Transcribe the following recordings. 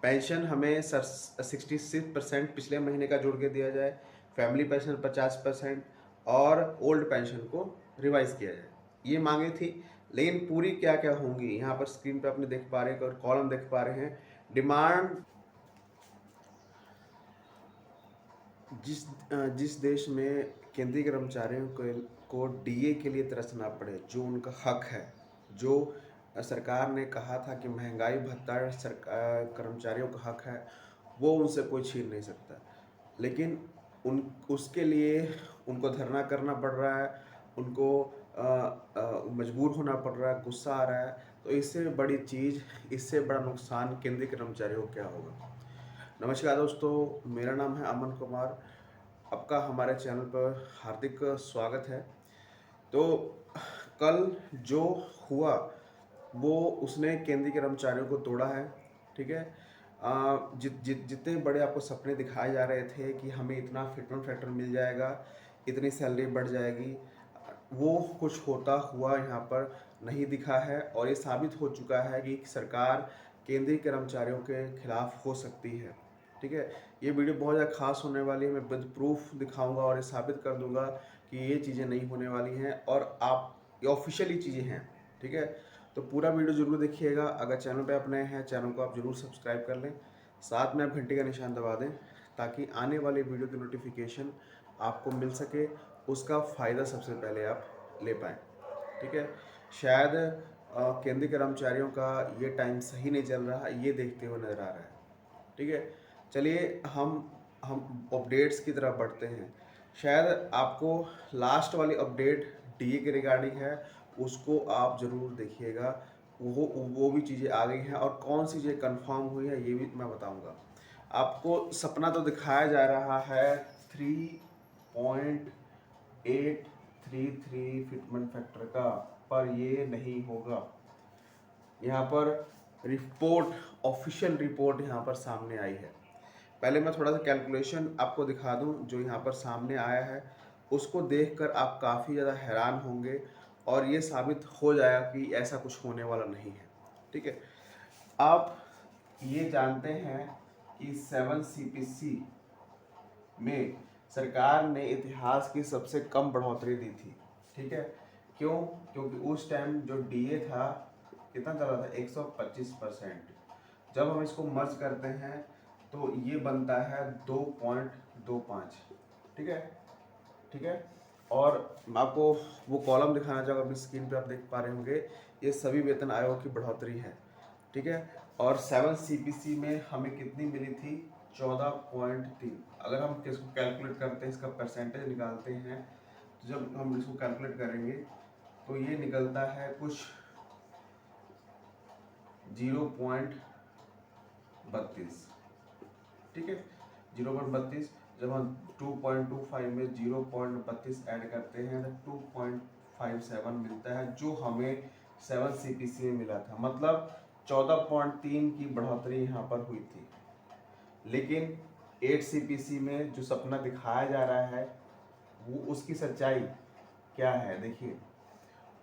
Pension हमें 66% पिछले महीने का जोड़ के दिया जाए, फैमिली पेंशन 50% और ओल्ड पेंशन को रिवाइज किया जाए, ये मांगे थी। लेकिन पूरी क्या क्या होंगी, यहाँ पर स्क्रीन पे आपने देख पा रहे हैं और कॉलम देख पा रहे हैं। डिमांड जिस देश में केंद्रीय कर्मचारियों को डीए के लिए तरसना पड़े, जो उनका हक है, जो सरकार ने कहा था कि महंगाई भत्ता कर्मचारियों का हक है, वो उनसे कोई छीन नहीं सकता। लेकिन उसके लिए उनको धरना करना पड़ रहा है, उनको मजबूर होना पड़ रहा है, गुस्सा आ रहा है। तो इससे बड़ी चीज़, इससे बड़ा नुकसान केंद्रीय कर्मचारियों को क्या होगा। नमस्कार दोस्तों, मेरा नाम है अमन कुमार। आपका हमारे चैनल पर हार्दिक स्वागत है। तो कल जो हुआ वो उसने केंद्रीय कर्मचारियों को तोड़ा है। ठीक है। जितने बड़े आपको सपने दिखाए जा रहे थे कि हमें इतना फिटमेंट फैक्टर मिल जाएगा, इतनी सैलरी बढ़ जाएगी, वो कुछ होता हुआ यहाँ पर नहीं दिखा है। और ये साबित हो चुका है कि सरकार केंद्रीय कर्मचारियों के खिलाफ हो सकती है। ठीक है। ये वीडियो बहुत ज़्यादा खास होने वाली है। मैं विद प्रूफ दिखाऊंगा और ये साबित कर दूंगा कि ये चीज़ें नहीं होने वाली हैं और आप ये ऑफिशियली चीज़ें हैं। ठीक है। तो पूरा वीडियो जरूर देखिएगा। अगर चैनल पे आप नए हैं, चैनल को आप जरूर सब्सक्राइब कर लें, साथ में आप घंटी का निशान दबा दें ताकि आने वाले वीडियो की नोटिफिकेशन आपको मिल सके, उसका फ़ायदा सबसे पहले आप ले पाएँ। ठीक है। शायद केंद्रीय कर्मचारियों का ये टाइम सही नहीं चल रहा, ये देखते हुए नज़र आ रहा है। ठीक है। चलिए हम अपडेट्स की तरफ बढ़ते हैं। शायद आपको लास्ट वाली अपडेट डीए के रिगार्डिंग है, उसको आप ज़रूर देखिएगा। वो भी चीज़ें आ गई हैं और कौन सी चीज़ें कंफर्म हुई है ये भी मैं बताऊंगा। आपको सपना तो दिखाया जा रहा है 3.833 फिटमेंट फैक्टर का, पर ये नहीं होगा। यहाँ पर रिपोर्ट, ऑफिशियल रिपोर्ट यहाँ पर सामने आई है। पहले मैं थोड़ा सा कैलकुलेशन आपको दिखा दूं जो यहाँ पर सामने आया है, उसको देखकर आप काफ़ी ज़्यादा हैरान होंगे और ये साबित हो जाएगा कि ऐसा कुछ होने वाला नहीं है। ठीक है। आप ये जानते हैं कि 7 CPC में सरकार ने इतिहास की सबसे कम बढ़ोतरी दी थी। ठीक है। क्यों? क्योंकि उस टाइम जो डीए था कितना चला था, 125%। जब हम इसको मर्ज करते हैं तो ये बनता है 2.25। ठीक है। ठीक है। और मैं आपको वो कॉलम दिखाना चाहूँगा, अपनी स्क्रीन पे आप देख पा रहे होंगे, ये सभी वेतन आयोग की बढ़ोतरी है। ठीक है। और 7 CPC में हमें कितनी मिली थी, 14.3। अगर हम इसको कैलकुलेट करते हैं, इसका परसेंटेज निकालते हैं, तो जब हम इसको कैलकुलेट करेंगे तो ये निकलता है कुछ 0.32। ठीक है। 0.32। जब हम 2.25 में 0.32 ऐड करते हैं तो 2.57 मिलता है, जो हमें 7 CPC में मिला था। मतलब 14.3 की बढ़ोतरी यहाँ पर हुई थी। लेकिन 8 CPC में जो सपना दिखाया जा रहा है वो उसकी सच्चाई क्या है, देखिए।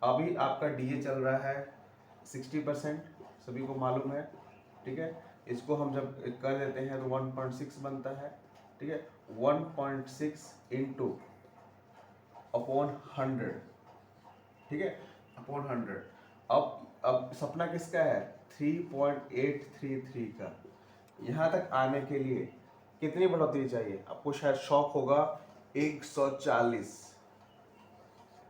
अभी आपका डीए चल रहा है 60%, सभी को मालूम है। ठीक है। इसको हम जब कर देते हैं तो 1.6 बनता है। ठीक है। 1.6 इंटू अपॉन 100। ठीक है। अपॉन 100। अब सपना किसका है, 3.833 का। यहाँ तक आने के लिए कितनी बढ़ोतरी चाहिए, आपको शायद शॉक होगा, 140।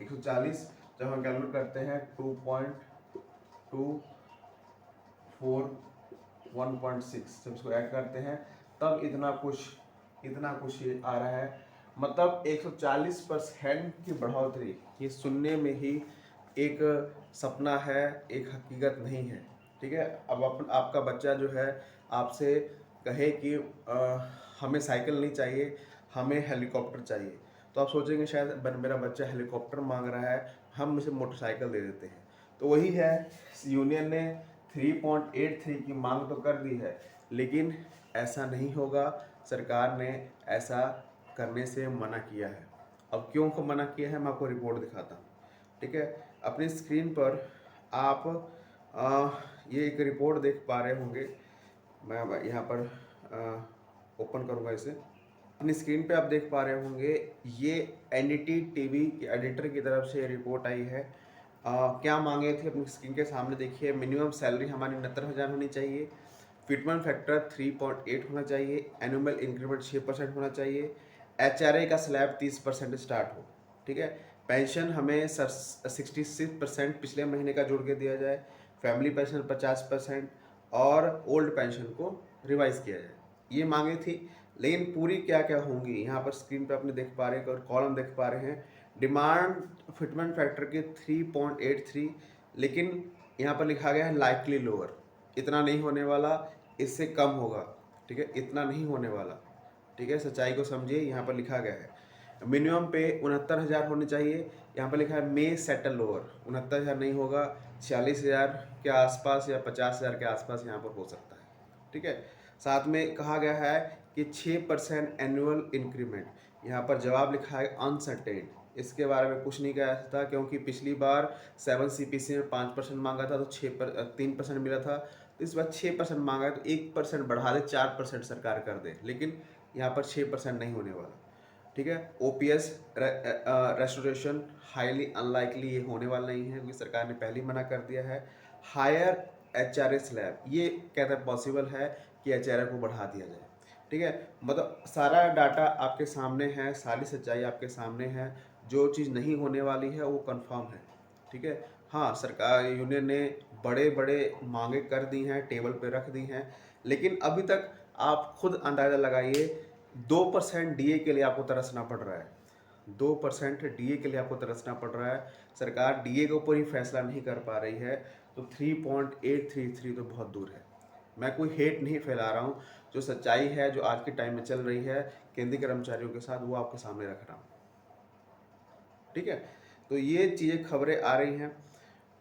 140 जब हम कैलकुलेट करते हैं 2.24 1.6, जब इसको ऐड करते हैं तब इतना कुछ ये आ रहा है। मतलब 140% की बढ़ोतरी, ये सुनने में ही एक सपना है, एक हकीकत नहीं है। ठीक है। अब आपका बच्चा जो है आपसे कहे कि हमें साइकिल नहीं चाहिए, हमें हेलीकॉप्टर चाहिए, तो आप सोचेंगे शायद मेरा बच्चा हेलीकॉप्टर मांग रहा है, हम इसे मोटरसाइकिल दे देते हैं। तो वही है, यूनियन ने 3.83 की मांग तो कर दी है, लेकिन ऐसा नहीं होगा। सरकार ने ऐसा करने से मना किया है। अब क्यों को मना किया है, मैं आपको रिपोर्ट दिखाता हूँ। ठीक है। अपनी स्क्रीन पर आप ये एक रिपोर्ट देख पा रहे होंगे। मैं अब यहाँ पर ओपन करूँगा इसे। अपनी स्क्रीन पे आप देख पा रहे होंगे, ये एनडीटी टीवी के एडिटर की तरफ से रिपोर्ट आई है। क्या मांगे थे अपनी स्क्रीन के सामने देखिए। मिनिमम सैलरी हमारी 69,000 होनी चाहिए, फिटमेंट फैक्टर 3.8 होना चाहिए, एनुअल इंक्रीमेंट 6% होना चाहिए, एचआरए का स्लैब 30% स्टार्ट हो, ठीक है। पेंशन हमें 66% पिछले महीने का जोड़ के दिया जाए, फैमिली पेंशन 50% और ओल्ड पेंशन को रिवाइज किया जाए, ये मांगे थी। लेकिन पूरी क्या क्या होंगी यहाँ पर स्क्रीन पे आपने देख पा रहे हैं और कॉलम देख पा रहे हैं। डिमांड फिटमेंट फैक्टर के 3.83, लेकिन यहाँ पर लिखा गया है लाइकली लोअर, इतना नहीं होने वाला, इससे कम होगा, ठीक है, इतना नहीं होने वाला, ठीक है। सच्चाई को समझिए, यहाँ पर लिखा गया है मिनिमम पे 69,000 होने चाहिए, यहाँ पर लिखा है मे सेटल लोअर, 69,000 नहीं होगा, 46,000 के आसपास या 50,000 के आसपास यहाँ पर हो सकता है, ठीक है। साथ में कहा गया है कि 6% एनुअल इंक्रीमेंट, यहाँ पर जवाब लिखा है अनसर्टेन, इसके बारे में कुछ नहीं कहा था, क्योंकि पिछली बार 7 CPC में 5% मांगा था तो 3% मिला था, तो इस बार 6% मांगा है, तो 1% बढ़ा दे, 4% सरकार कर दे, लेकिन यहाँ पर 6% नहीं होने वाला, ठीक है। ओपीएस रेस्टोरेशन हाईली अनलाइकली, ये होने वाला नहीं है, क्योंकि सरकार ने पहले ही मना कर दिया है। हायर एचआरए स्लैब, ये कहता है पॉसिबल है कि एचआरए को बढ़ा दिया जाए, ठीक है। मतलब सारा डाटा आपके सामने है, सारी सच्चाई आपके सामने है, जो चीज़ नहीं होने वाली है वो कंफर्म है, ठीक है। हाँ, सरकार यूनियन ने बड़े बड़े मांगे कर दी हैं, टेबल पे रख दी हैं, लेकिन अभी तक आप खुद अंदाज़ा लगाइए, 2% डीए के लिए आपको तरसना पड़ रहा है, 2% डीए के लिए आपको तरसना पड़ रहा है। सरकार डीए के ऊपर ही फैसला नहीं कर पा रही है, तो 3.833 तो बहुत दूर है। मैं कोई हेट नहीं फैला रहा हूँ, जो सच्चाई है, जो आज के टाइम में चल रही है केंद्रीय कर्मचारियों के साथ, वो आपके सामने रख रहा हूँ, ठीक है। तो ये चीज़ें खबरें आ रही हैं।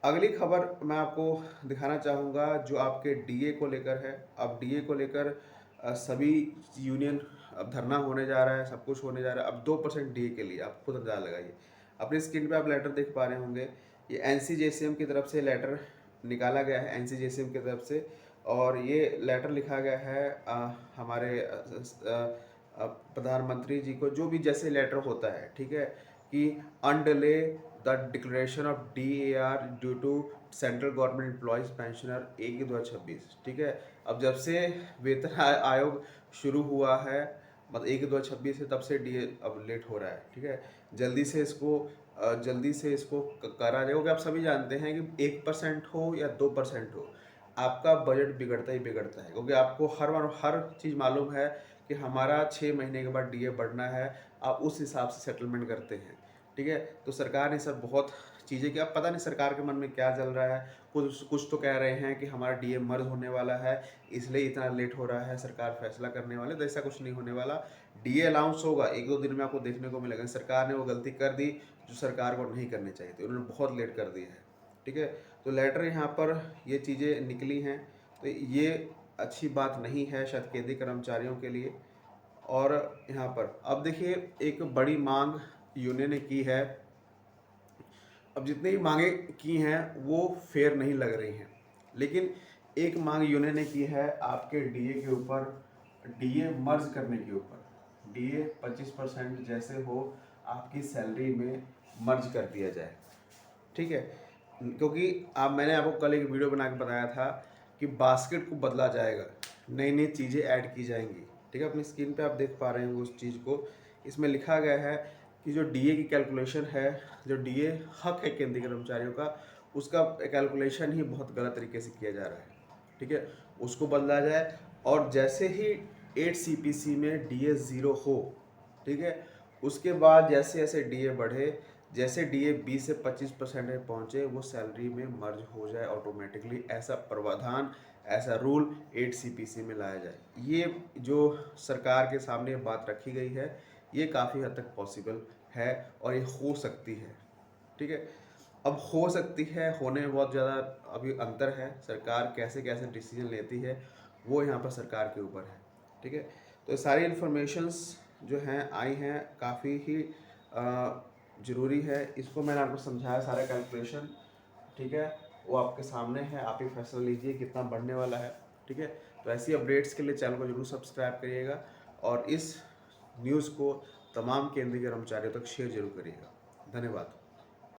अगली खबर मैं आपको दिखाना चाहूँगा जो आपके डीए को लेकर है। अब डीए को लेकर सभी यूनियन, अब धरना होने जा रहा है, सब कुछ होने जा रहा है। अब 2% डीए के लिए आप खुद अंदाजा लगाइए। अपनी स्क्रीन पे आप लेटर देख पा रहे होंगे, ये एनसीजेसीएम की तरफ से लेटर निकाला गया है, एनसीजेसीएम की तरफ से, और ये लेटर लिखा गया है हमारे प्रधानमंत्री जी को, जो भी जैसे लेटर होता है, ठीक है, कि undelay the declaration of DAR due to central government employees pensioner 1/2026, ठीक है। अब जब से वेतन आयोग शुरू हुआ है, मतलब 1/2026 से, तब से डीए अब लेट हो रहा है, ठीक है। जल्दी से इसको करा जाए, क्योंकि आप सभी जानते हैं कि 1% हो या 2% हो, आपका बजट बिगड़ता ही बिगड़ता है, क्योंकि आपको हर बार हर चीज़ मालूम है कि हमारा 6 महीने के बाद डीए बढ़ना है, आप उस हिसाब से सेटलमेंट करते हैं, ठीक है। तो सरकार ने सब बहुत चीज़ें की, अब पता नहीं सरकार के मन में क्या चल रहा है। कुछ कुछ तो कह रहे हैं कि हमारा डीए मर्ज होने वाला है, इसलिए इतना लेट हो रहा है, सरकार फैसला करने वाले, तो ऐसा कुछ नहीं होने वाला। डीए अलाउंस होगा, 1-2 दिन में आपको देखने को मिलेगा। सरकार ने वो गलती कर दी जो सरकार को नहीं करनी चाहिए थी, उन्होंने बहुत लेट कर दिया है, ठीक है। तो लेटर यहाँ पर ये चीज़ें निकली हैं, तो ये अच्छी बात नहीं है शायद केंद्रीय कर्मचारियों के लिए। और यहाँ पर अब देखिए, एक बड़ी मांग यूनियन ने की है। अब जितनी भी मांगे की हैं वो फेयर नहीं लग रही हैं, लेकिन एक मांग यूनियन ने की है आपके डीए के ऊपर, डीए मर्ज करने के ऊपर, डीए 25% जैसे हो आपकी सैलरी में मर्ज कर दिया जाए, ठीक है। क्योंकि आप, मैंने आपको कल एक वीडियो बना के बताया था कि बास्केट को बदला जाएगा, नई नई चीज़ें ऐड की जाएंगी, ठीक है। अपनी स्क्रीन पे आप देख पा रहे हैं उस चीज़ को, इसमें लिखा गया है कि जो डीए की कैलकुलेशन है, जो डीए हक है केंद्रीय कर्मचारियों का, उसका कैलकुलेशन ही बहुत गलत तरीके से किया जा रहा है, ठीक है, उसको बदला जाए। और जैसे ही 8 CPC में डीए 0 हो, ठीक है, उसके बाद जैसे जैसे डीए बढ़े, जैसे डीए 20 से 25% में पहुँचे, वो सैलरी में मर्ज हो जाए ऑटोमेटिकली, ऐसा प्रावधान, ऐसा रूल 8 CPC में लाया जाए। ये जो सरकार के सामने बात रखी गई है, ये काफ़ी हद तक पॉसिबल है और ये हो सकती है, ठीक है। अब हो सकती है, होने में बहुत ज़्यादा अभी अंतर है, सरकार कैसे कैसे डिसीजन लेती है वो यहाँ पर सरकार के ऊपर है, ठीक है। तो सारी इन्फॉर्मेशंस जो हैं आई हैं, काफ़ी ही ज़रूरी है। इसको मैंने आपको समझाया, सारा कैलकुलेशन, ठीक है, वो आपके सामने है, आप ही फैसला लीजिए कितना बढ़ने वाला है, ठीक है। तो तो ऐसी अपडेट्स के लिए चैनल को जरूर सब्सक्राइब करिएगा और इस न्यूज़ को तमाम केंद्रीय कर्मचारियों तक शेयर जरूर करिएगा। धन्यवाद।